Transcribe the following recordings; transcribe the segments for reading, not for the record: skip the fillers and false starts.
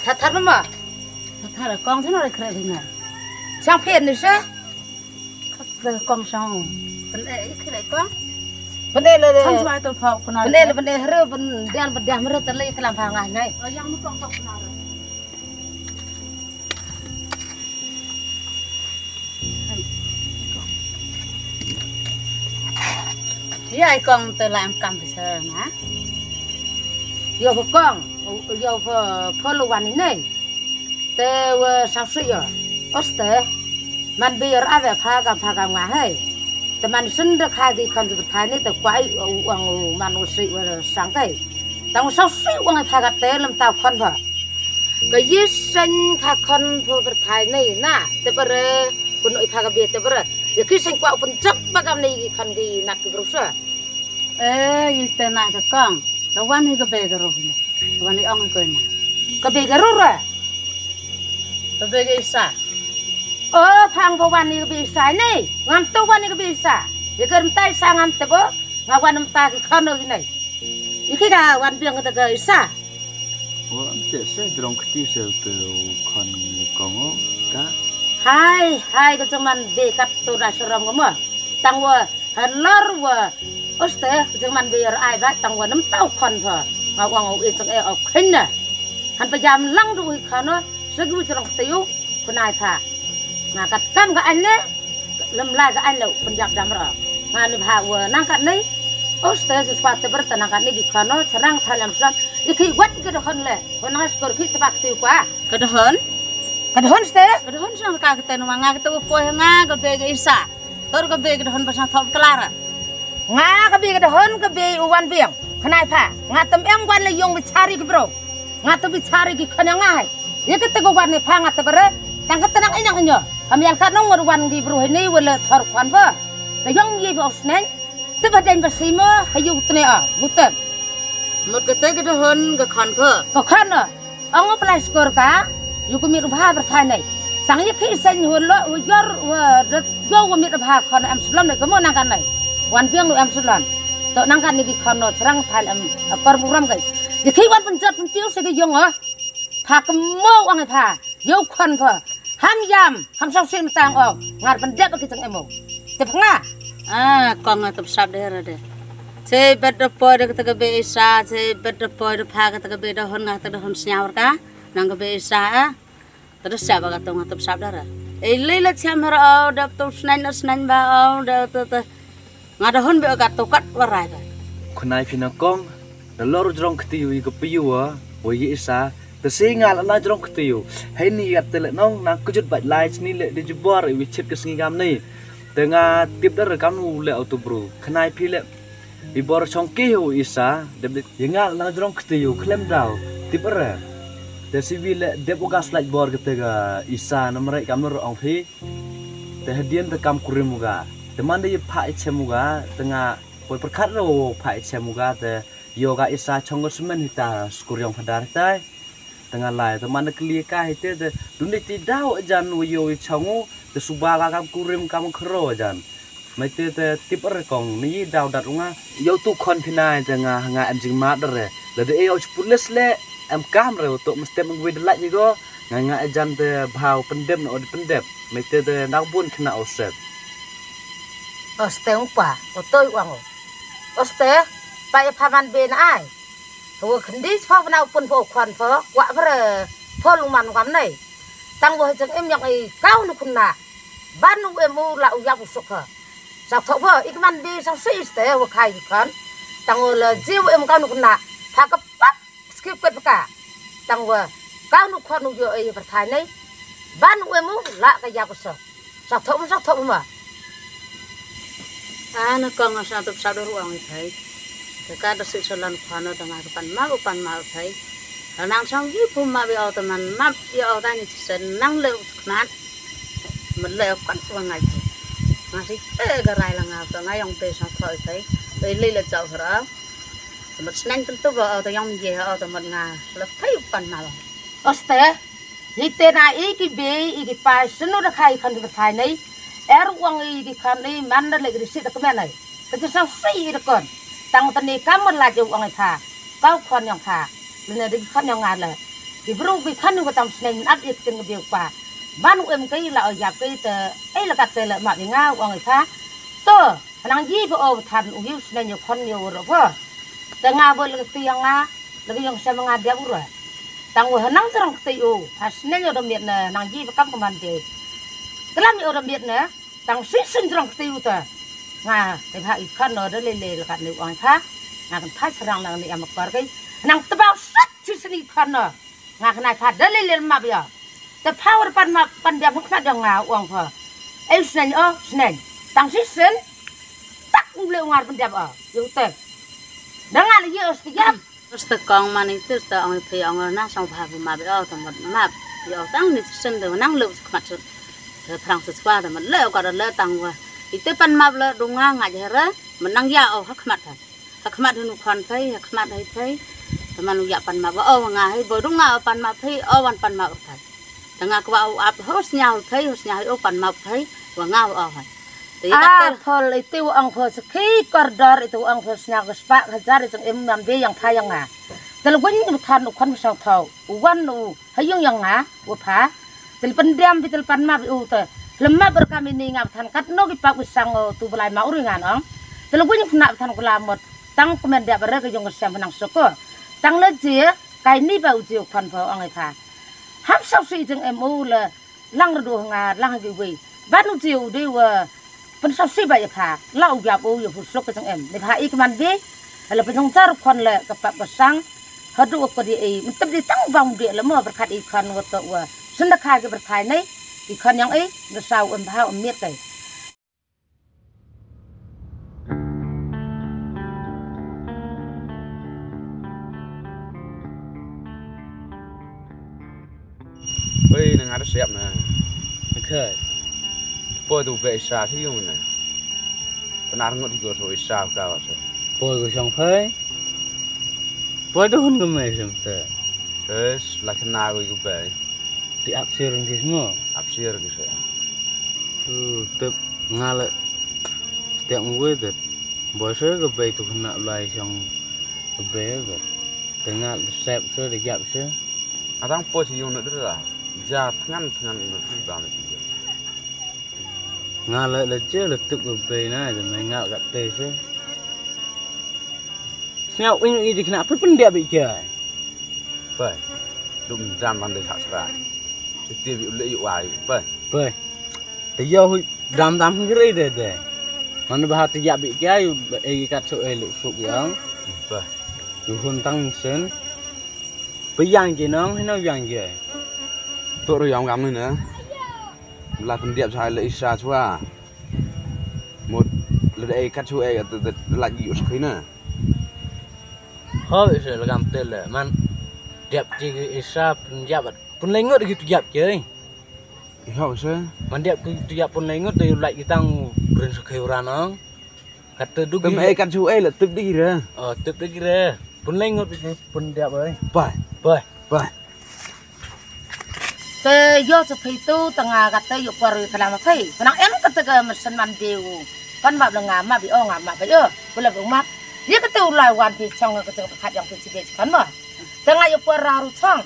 thật thật lắm mà thật là con thế nào lại khởi thì nè sang phiền nữa sao con xong vấn đề cái này con vấn đề là thằng trai tôi phao con vấn đề là vấn đề rơ vấn đề mà rơ tận lấy cái làm hàng ngày này ở yang nó con phao nào rồi thì ai con từ làm cầm phải sợ má giờ phải con giờ phải lưu quan này từ sao sửa rồi osterมันเบียร์อะไรพากันมาให้แต่มันซึ่งราคากี่คนสุดท้ายนี่แต่กว่าวังมันอุสิว่าสังเกตแต่ว่าเขาซื้อวังให้พากันเตะลำตาคนพอก็ยิ่งซึ่งข้าคนผู้สุดท้ายนี่นะแต่เบอร์คนอุพากันเบียร์แต่เบอร์เดี๋ยวคือซึ่งกว่าคนจับบักกันนี่กี่คนกี่นักกี่รู้สึกยิ่งเตะหนักกับกองแล้ววันนี้ก็เบกรู้นะวันนี้อ่องเกินนะก็เบกรู้เลยก็เบกอีสานพังพวันนี้ก็บีสายนี่งานตัววันนี้ก็บีสายอย่าเกินใจสร้างงานแต่บ่งานวันน้ำตาคือข้าวนึงนี่อีกแค่วันเบียงก็จะเกิดซะว่าจะเสด็จลงที่เสด็จคนกองก็haiก็จังมันเบกัดตัวราชรำก็มั้งตั้งว่าฮัลโหลว่าอุสเตจังมันเบียร์ไอ้บ้าตั้งว่าน้ำเต้าคนพองานวังเอาเองจังเอาขึ้นน่ะหันพยายามลั่งดูอีกข้าวนู้นซึ่งวิจารณ์ติวคนนายพางานกัดกั้มกับอันนี้ลำลายกับอันเราเป็นยักษ์ดำรองานนี้พาวัวนั่งกันนี่โอ้สเตย์สปาร์ตเบอร์ตนั่งกันนี่กี่คนเนาะฉะนั้นทาร์ลัมสลัมยี่ขี้วัดกระดอนเลยคนนั้นสกอร์ขี้ตะบักติวกว่ากระดอนสเตย์กระดอนฉันก็กระเตนว่างานก็ตัวป่วยงานก็เบกอีสาตัวก็เบกกระดอนภาษาทอมกลาระงานก็เบกกระดอนก็เบกวันเบียงขนายพางานตั้มเอ็มวันเลยยงวิชารีกี่โปรงานตั้มวิชารีกี่คนยังไงยี่ก็ตะกวันในพางานตะเบอร์ตั้งก็ตะนังไอ้ยังไงเนาะkami yang kat nongวันกี่บรูให้นี่วันละทอร์ควันบ่แต่ยังยี่บอกนั่นแต่ประเด็นภาษีมั้งให้อยู่ตัวนี้อ่ะบุตรหมดก็เตะกระดอนก็คันเพื่อก็คันเนาะเอาเงินไปสกอร์ก้าอยู่ก็มีรูปภาพประธานไหนสังยี่ขี้เส้นหัวละหัวยอร์ย่อว่ามีรูปภาพคนอัมสุลัมเลยก็มั่วนั่งกันไหนวันเพียงลูกอัมสุลัมต่อนั่งกันนี่กี่คนเนาะรังทานกอร์บุรัมกันยี่ขี้วันเป็นจัดเป็นปิ้วใส่กี่ยงเหรอพาก็มั่วว่าไงพาอยู่คนเพื่อห้ามยำห้ามเศร้าเสียงต่างออกงานบรรเด็กก็คิดถึงเอ็มโอแต่พังอ่ะกองตับสับเดือดเลยเช่เบ็ดปอยก็ตะกเบอิสาเช่เบ็ดปอยพาก็ตะกเบดหอนงาตะดหอนเสียวร์กะนังกเบอิสาตะดสับก็ตงตับสับเดือดเอลิละเชื่อมเราดับตุสนันบ่าวดับตุงาดหอนเบอกัดตุกัดวารายกันคนนายพี่น้องกองแล้วเราจงคติอยู่กับพี่วัววัยอิสาแต่สิ่งงานเราจงคติอยู่ให้นี่กับแต่ละน้องนักก็จุดใบลายชนิดเละดิจิบัววิชิตกับสิ่งงามนี่แต่งาติบได้ระกำนูเละเอาตัวบรูขนายพี่เละวิบอร์ชงกี้อยู่อิสาเด็บยังงานเราจงคติอยู่เคลมดาวติบอะไรแต่สิวิเละเด็บโอกาสไลด์บอร์ก็แต่กับอิสานำไรกำนูเอาพี่แต่เดียนแต่กำคุริมุกาแต่มันได้พายเชมุกาแต่งาปวดประคัดเราพายเชมุกาแต่โยกาอิสาชงก็สมัยนิตาสกุลยองพัดาร์ได้tengah lai teman nak lihat itu tu dunia tidak ajan wayo changu tu subah kakam kurim kamu kero ajan macam tu tip rekong ni dah dah runga yo tu kon pinai tengah ngah anjing mat dere lalu yo pulis le kam re untuk mesti mengwid lek juga ngah ajan tu bau pendem no pendem macam tu nak pun kena oset oste apa otoi uang oste pai paman ben aiตัวขันดิสพ่อพนาวปนพ่อควันพ่อว่าเพอพ่อลุงมันความไหนตั้งไว้จังเอ็มยังไอ้เก้าลูกคุณน่ะบ้านลุงเอ็มอูละอุยาบุษกเหรอจากทว่าอีกมันดีสักสี่สเตย์ว่าใครกันตั้งว่าเลยจิ้วเอ็มเก้าลูกคุณน่ะพากับปั๊บสกิปกันปะกะตั้งว่าเก้าลูกคนอุยไอ้ประธานนี่บ้านลุงเอ็มอูละก็ยาบุษกจากทว่ามานักกองอาสาตุบสาวดรุ่งไอ้ไทยแต่การตัดสินใจลันควานต่างๆกันมาไทยนางช่างยี่ปุ่มมาไปเอาแต่มันมาไปเอาได้นี่เส้นนั่งเร็วขนาดมันเร็วกันว่าไงมาสิกระไรละงาแต่ไงยังเตะสังถอยไปเลยละเจ้าเหรอแต่มันนั่งตั้งตัวเอาแต่ยังเยอะเอาแต่มันงาแล้วไทยปั่นมาหรอโอสเตย์ยี่เตน่าอีกเบย์อีกไปสนุกใครคนที่ประธานนี่วังอีกคนนี่มันนั่นเลยกระดิ่งตะกุแม่ไหนก็จะสั่งฟรีตะก่อนตั้งตอนนี้ก็มันลาจะวังไอ้ค่ะเก้าคนยังค่ะเรื่องนี้คนยังงานเลย cái bro cái khăn nó trong snen áp được từng cái điều quả ban em cái là ở giáp cái tờ ấy là cắt tờ là mà bị ngao ở người khác tờ năng gì bộ ô thành u yêu snen nhiều con nhiều rồi vợ tờ ngao bộ là cái tiếng ngà là cái dòng xe mà ngà đẹp rồi tăng của năng cho năng tây u snen nhiều đặc biệt là năng gì và cắm của mình thì cái làm nhiều đặc biệt nữa tăng suy sinh cho năng tây u tờ ngà cái hai khăn nó đó lên là cắt nhiều người khác ngà còn thái sang năng này em mặc cái năng tập bao sắt suy sinh khăn nó ngà cái này khát đó lên mà bây giờ the power pan dia mukna dong ngau uang pha ai snen o snen tang si sen tak le ngar pan dia ba yu te dengan ye os tiap terus tekong man itu sta ong phi ong nang sang pha ma be o tam map yo tang ni sen de nang lu kmat se prang se swa de man le ko da le tang wa itu pan map le dunga nga jera menang ya o hakmat nu khon phai hakmat hai phai teman ya pan map o nga hai bo dunga pan map phai o wan pan map phai tengah kau ap hosnya o pan map thấy và ngao ở à thôi itu ang phơi sekali koridor itu ang phơi snya ke spak hajar itu em nambe yang pha yang ngà kalau gwen itu than ukon sang thau uwan u hayung yang ngà u pha tel pendiam bitel pan map u te lemah berkami ni ngap than kat no ki pak usang tu belai mau ringan ong tel gwen nak than kelamot tang kemen dia bare ke jong sem penang soko tang le je kai ni ba u je kon pha ong ai pha hấp sau khi chừng em u là lăng đồ ngà lăng cái gì bắt nó chiều đi và phân sau khi vậy phà lau giáp u vừa sốt cái chừng em để phà ít cái màn đi là phân trong char con là cái bạc bạc sang hết đồ cái gì mình tập đi tăng vòng địa là mà bạc khát ít con và tụ và xin được khai cái bạc khai này thì con yang ấy nó sao em phao em miết cái ơi nè ngài nó xẹp nè khơi bôi tụ vệ xa thế không nè còn ăn ngon thì có rồi sao cao rồi bôi của sòng phơi bôi đó hơn cái mày xem tờ thế là cái nào rồi cái vệ thì áp xưa rồi thì mua áp xưa rồi cái tập ngà lại tiệm quê được bôi sữa cái vệ tụ nạo lại sòng cái vệ rồi từ ngà xẹp sữa để dẹp sữa à thằng bôi thì dùng nữa đó là ra thằng nó đi vào này ngà lại là chứ là tự cái vệ này rồi mày ngạo gặt tê chứ sao anh nghĩ thì khả phân đẹp bị chơi vậy đụng ram bằng để thả ra thì tiêu bị lợi dụng ai vậy thì do ram đam cái đấy đấy mana bahas tiap bị cái kat so luk suk yang vậy du hun tăng sen bây giờ chỉ nó hay nó yang gì tôi rồi ông gắm nữa là phần đẹp sai lợi xa xóa một là đây cắt chuối là nhiều cái nữa thôi rồi là làm tên là man đẹp chỉ isa pun đẹp pun lấy ngót gitu đẹp chơi hiểu chưa man đẹp gitu đẹp pun lấy ngót từ lại cái tăng pun sekeuran ong kata du tụi cắt chuối là tự đi rồi tự đi ra pun lấy ngót pun đẹp ơi vậy te yo se pitu tengah kata yo par kelama pai penang em kata ke mesin man diu kan map lenga map bi o nga map yo boleh bung map dia kata ulai wan pi chong kata khat yang pi sibet kan ma tengah yo par raru chong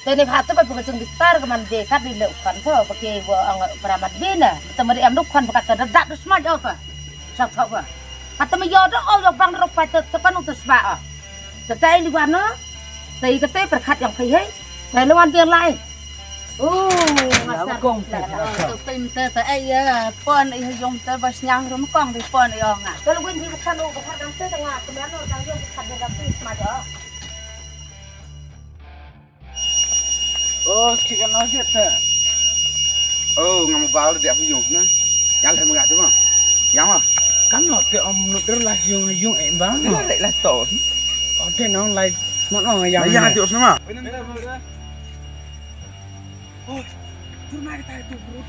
te ni phat ba bu chong bitar ke man de khat di le kan pho ba ke wo ang pramat bina temen em duk kan kata dak dus ma yo pa sak thau ba kata me yo do o yo bang rok pa te kan ut sba te tai li wan no te kata per khat yang pai he te le wan tiang lai masa kong tu pin te ai pon ai dùng te bas nyang rum kong di pon ai ong ah kalau gue di bukan lo bukan dang te tengah kemudian lo dang yo bukan dang te sama jo chicken nó chết thế ngắm vào đẹp ví dụ nữa nhang thêm một gạt đúng không nhang à cắn nó thì ông nó rất là dùng em bán nó lại là tổ có thể nó lại nó ngon là nhang tiểu nữa mà Ôi, turun lagi tayo tu bro,